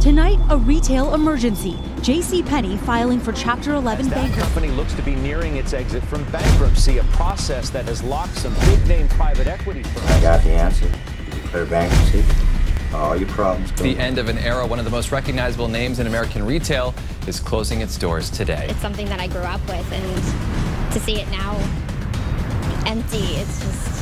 Tonight, a retail emergency. JCPenney filing for Chapter 11 bankruptcy. That company looks to be nearing its exit from bankruptcy, a process that has locked some big-name private equity firms. I got the answer. You declare bankruptcy, all your problems go. The end of an era. One of the most recognizable names in American retail is closing its doors today. It's something that I grew up with, and to see it now empty, it's just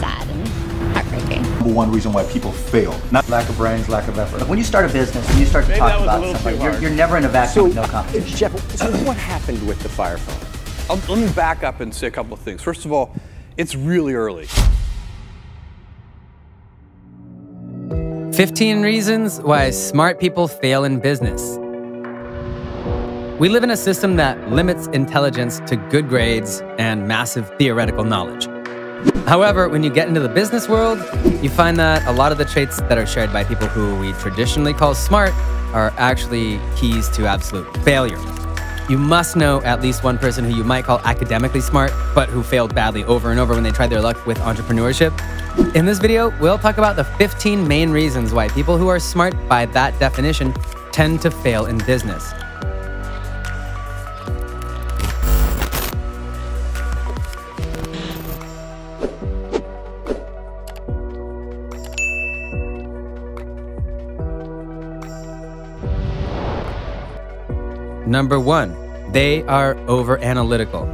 sad and heartbreaking. Number one reason why people fail. Not lack of brains, lack of effort. When you start a business and you start to talk about something, you're never in a vacuum with no competition. Jeff, so what happened with the fire phone? Let me back up and say a couple of things. First of all, it's really early. 15 reasons why smart people fail in business. We live in a system that limits intelligence to good grades and massive theoretical knowledge. However, when you get into the business world, you find that a lot of the traits that are shared by people who we traditionally call smart are actually keys to absolute failure. You must know at least one person who you might call academically smart, but who failed badly over and over when they tried their luck with entrepreneurship. In this video, we'll talk about the 15 main reasons why people who are smart by that definition tend to fail in business. Number 1, they are over-analytical.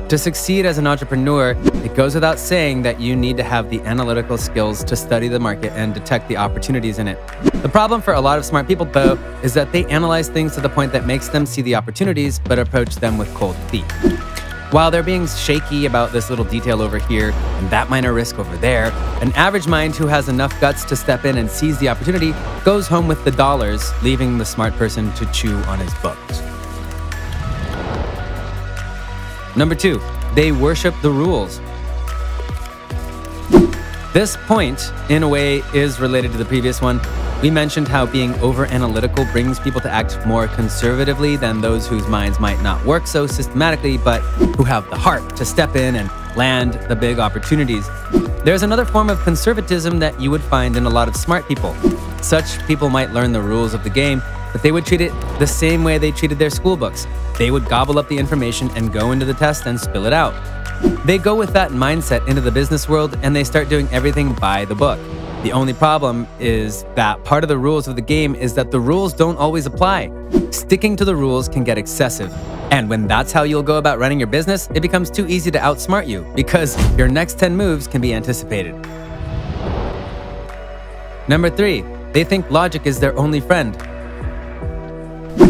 To succeed as an entrepreneur, it goes without saying that you need to have the analytical skills to study the market and detect the opportunities in it. The problem for a lot of smart people, though, is that they analyze things to the point that makes them see the opportunities, but approach them with cold feet. While they're being shaky about this little detail over here and that minor risk over there, an average mind who has enough guts to step in and seize the opportunity goes home with the dollars, leaving the smart person to chew on his books. Number 2, they worship the rules. This point, in a way, is related to the previous one. We mentioned how being over-analytical brings people to act more conservatively than those whose minds might not work so systematically, but who have the heart to step in and land the big opportunities. There's another form of conservatism that you would find in a lot of smart people. Such people might learn the rules of the game, but they would treat it the same way they treated their school books. They would gobble up the information and go into the test and spill it out. They go with that mindset into the business world and they start doing everything by the book. The only problem is that part of the rules of the game is that the rules don't always apply. Sticking to the rules can get excessive. And when that's how you'll go about running your business, it becomes too easy to outsmart you because your next 10 moves can be anticipated. Number 3, they think logic is their only friend.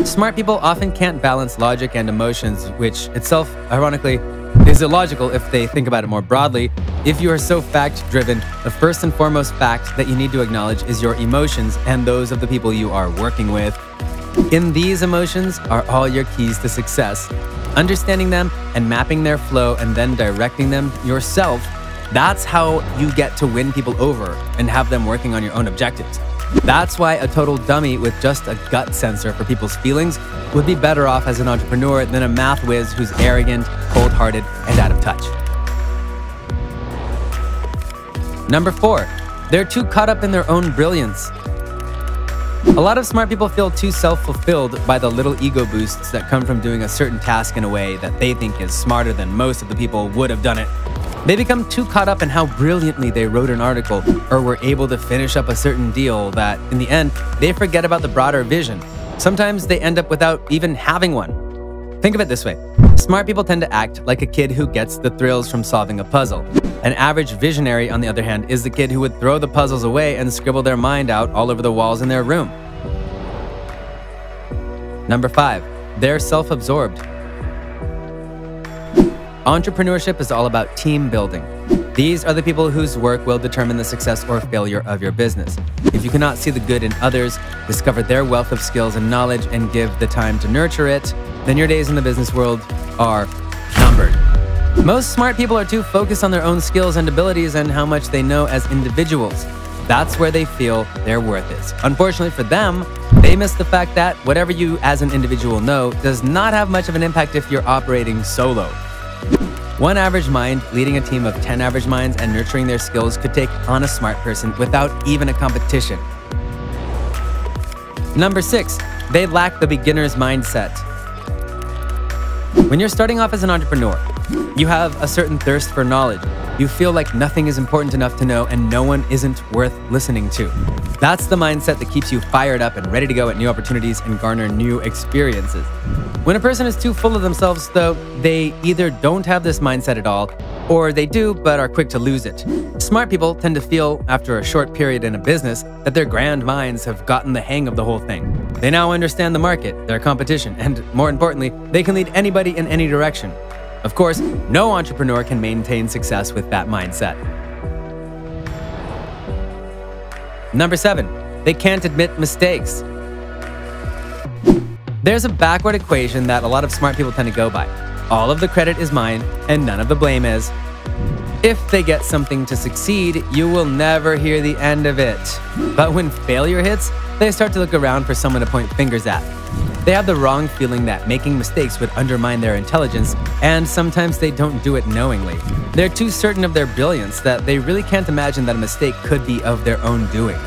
Smart people often can't balance logic and emotions, which itself, ironically, is illogical if they think about it more broadly. If you are so fact-driven, the first and foremost fact that you need to acknowledge is your emotions and those of the people you are working with. In these emotions are all your keys to success. Understanding them and mapping their flow and then directing them yourself, that's how you get to win people over and have them working on your own objectives. That's why a total dummy with just a gut sensor for people's feelings would be better off as an entrepreneur than a math whiz who's arrogant, cold-hearted, and out of touch. Number 4, they're too caught up in their own brilliance. A lot of smart people feel too self-fulfilled by the little ego boosts that come from doing a certain task in a way that they think is smarter than most of the people would have done it. They become too caught up in how brilliantly they wrote an article or were able to finish up a certain deal that, in the end, they forget about the broader vision. Sometimes they end up without even having one. Think of it this way. Smart people tend to act like a kid who gets the thrills from solving a puzzle. An average visionary, on the other hand, is the kid who would throw the puzzles away and scribble their mind out all over the walls in their room. Number 5, they're self-absorbed. Entrepreneurship is all about team building. These are the people whose work will determine the success or failure of your business. If you cannot see the good in others, discover their wealth of skills and knowledge, and give the time to nurture it, then your days in the business world are numbered. Most smart people are too focused on their own skills and abilities and how much they know as individuals. That's where they feel their worth is. Unfortunately for them, they miss the fact that whatever you as an individual know does not have much of an impact if you're operating solo. One average mind leading a team of 10 average minds and nurturing their skills could take on a smart person without even a competition. Number 6, they lack the beginner's mindset. When you're starting off as an entrepreneur, you have a certain thirst for knowledge. You feel like nothing is important enough to know and no one isn't worth listening to. That's the mindset that keeps you fired up and ready to go at new opportunities and garner new experiences. When a person is too full of themselves, though, they either don't have this mindset at all, or they do but are quick to lose it. Smart people tend to feel, after a short period in a business, that their grand minds have gotten the hang of the whole thing. They now understand the market, their competition, and more importantly, they can lead anybody in any direction. Of course, no entrepreneur can maintain success with that mindset. Number 7, they can't admit mistakes. There's a backward equation that a lot of smart people tend to go by. All of the credit is mine and none of the blame is. If they get something to succeed, you will never hear the end of it. But when failure hits, they start to look around for someone to point fingers at. They have the wrong feeling that making mistakes would undermine their intelligence, and sometimes they don't do it knowingly. They're too certain of their brilliance that they really can't imagine that a mistake could be of their own doing.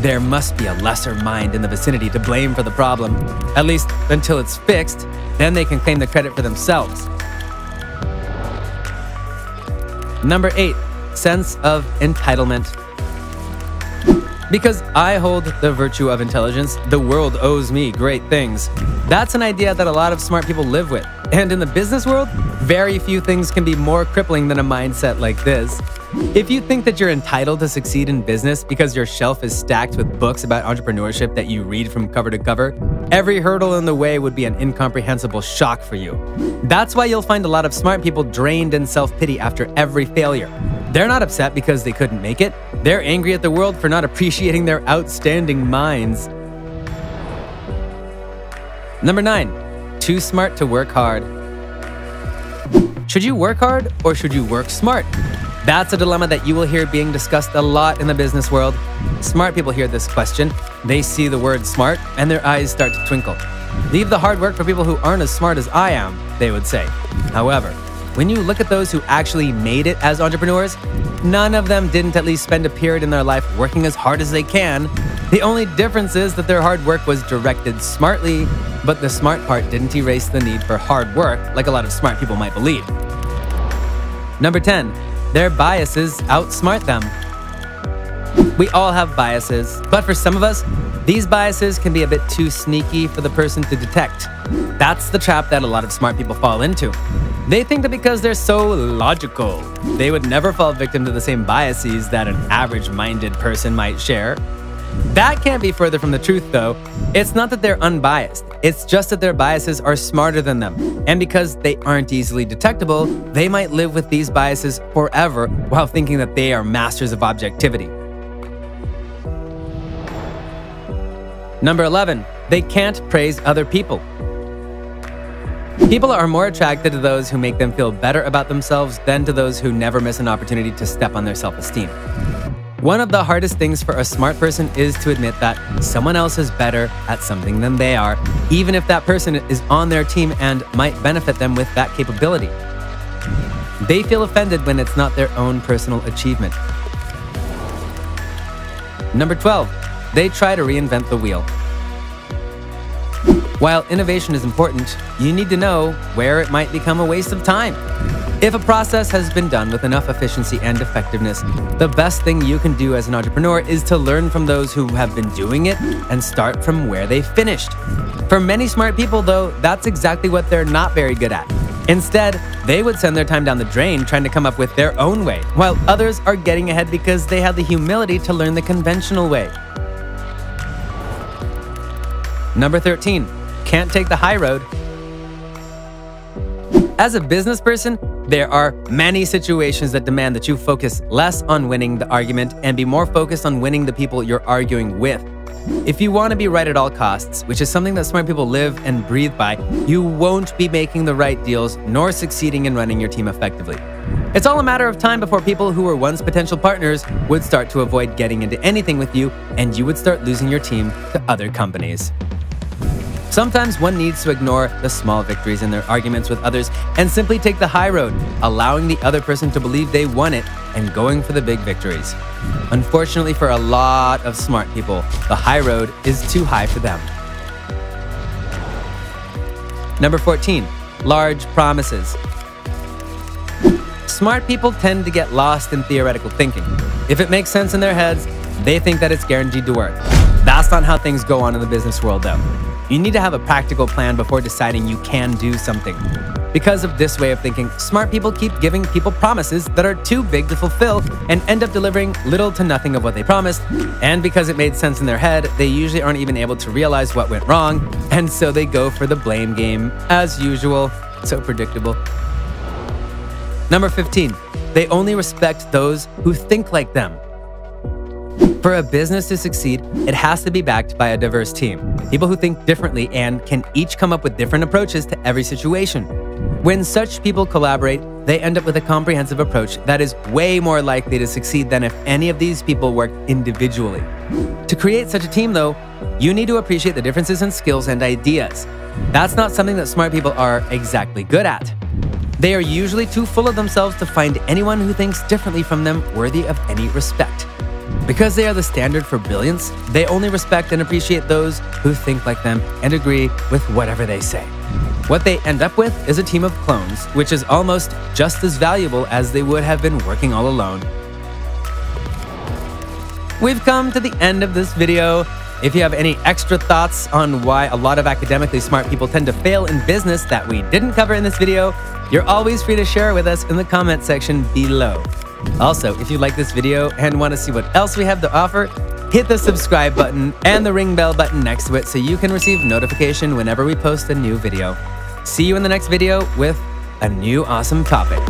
There must be a lesser mind in the vicinity to blame for the problem, at least until it's fixed, then they can claim the credit for themselves. Number 8, sense of entitlement. Because I hold the virtue of intelligence, the world owes me great things. That's an idea that a lot of smart people live with. And in the business world, very few things can be more crippling than a mindset like this. If you think that you're entitled to succeed in business because your shelf is stacked with books about entrepreneurship that you read from cover to cover, every hurdle in the way would be an incomprehensible shock for you. That's why you'll find a lot of smart people drained in self-pity after every failure. They're not upset because they couldn't make it. They're angry at the world for not appreciating their outstanding minds. Number 9, too smart to work hard. Should you work hard or should you work smart? That's a dilemma that you will hear being discussed a lot in the business world. Smart people hear this question, they see the word smart, and their eyes start to twinkle. Leave the hard work for people who aren't as smart as I am, they would say. However, when you look at those who actually made it as entrepreneurs, none of them didn't at least spend a period in their life working as hard as they can. The only difference is that their hard work was directed smartly, but the smart part didn't erase the need for hard work like a lot of smart people might believe. Number 10, their biases outsmart them. We all have biases, but for some of us, these biases can be a bit too sneaky for the person to detect. That's the trap that a lot of smart people fall into. They think that because they're so logical, they would never fall victim to the same biases that an average-minded person might share. That can't be further from the truth, though. It's not that they're unbiased, it's just that their biases are smarter than them. And because they aren't easily detectable, they might live with these biases forever while thinking that they are masters of objectivity. Number 11, they can't praise other people. People are more attracted to those who make them feel better about themselves than to those who never miss an opportunity to step on their self-esteem. One of the hardest things for a smart person is to admit that someone else is better at something than they are, even if that person is on their team and might benefit them with that capability. They feel offended when it's not their own personal achievement. Number 12, they try to reinvent the wheel. While innovation is important, you need to know where it might become a waste of time. If a process has been done with enough efficiency and effectiveness, the best thing you can do as an entrepreneur is to learn from those who have been doing it and start from where they finished. For many smart people, though, that's exactly what they're not very good at. Instead, they would send their time down the drain trying to come up with their own way, while others are getting ahead because they have the humility to learn the conventional way. Number 13, can't take the high road. As a business person, there are many situations that demand that you focus less on winning the argument and be more focused on winning the people you're arguing with. If you want to be right at all costs, which is something that smart people live and breathe by, you won't be making the right deals nor succeeding in running your team effectively. It's all a matter of time before people who were once potential partners would start to avoid getting into anything with you, and you would start losing your team to other companies. Sometimes one needs to ignore the small victories in their arguments with others and simply take the high road, allowing the other person to believe they won it and going for the big victories. Unfortunately for a lot of smart people, the high road is too high for them. Number 14, large promises. Smart people tend to get lost in theoretical thinking. If it makes sense in their heads, they think that it's guaranteed to work. That's not how things go on in the business world, though. You need to have a practical plan before deciding you can do something. Because of this way of thinking, smart people keep giving people promises that are too big to fulfill and end up delivering little to nothing of what they promised. And because it made sense in their head, they usually aren't even able to realize what went wrong, and so they go for the blame game, as usual. So predictable. Number 15, they only respect those who think like them. For a business to succeed, it has to be backed by a diverse team, people who think differently and can each come up with different approaches to every situation. When such people collaborate, they end up with a comprehensive approach that is way more likely to succeed than if any of these people worked individually. To create such a team, though, you need to appreciate the differences in skills and ideas. That's not something that smart people are exactly good at. They are usually too full of themselves to find anyone who thinks differently from them worthy of any respect. Because they are the standard for brilliance, they only respect and appreciate those who think like them and agree with whatever they say. What they end up with is a team of clones, which is almost just as valuable as they would have been working all alone. We've come to the end of this video. If you have any extra thoughts on why a lot of academically smart people tend to fail in business that we didn't cover in this video, you're always free to share with us in the comment section below. Also, if you like this video and want to see what else we have to offer, hit the subscribe button and the ring bell button next to it so you can receive notification whenever we post a new video. See you in the next video with a new awesome topic.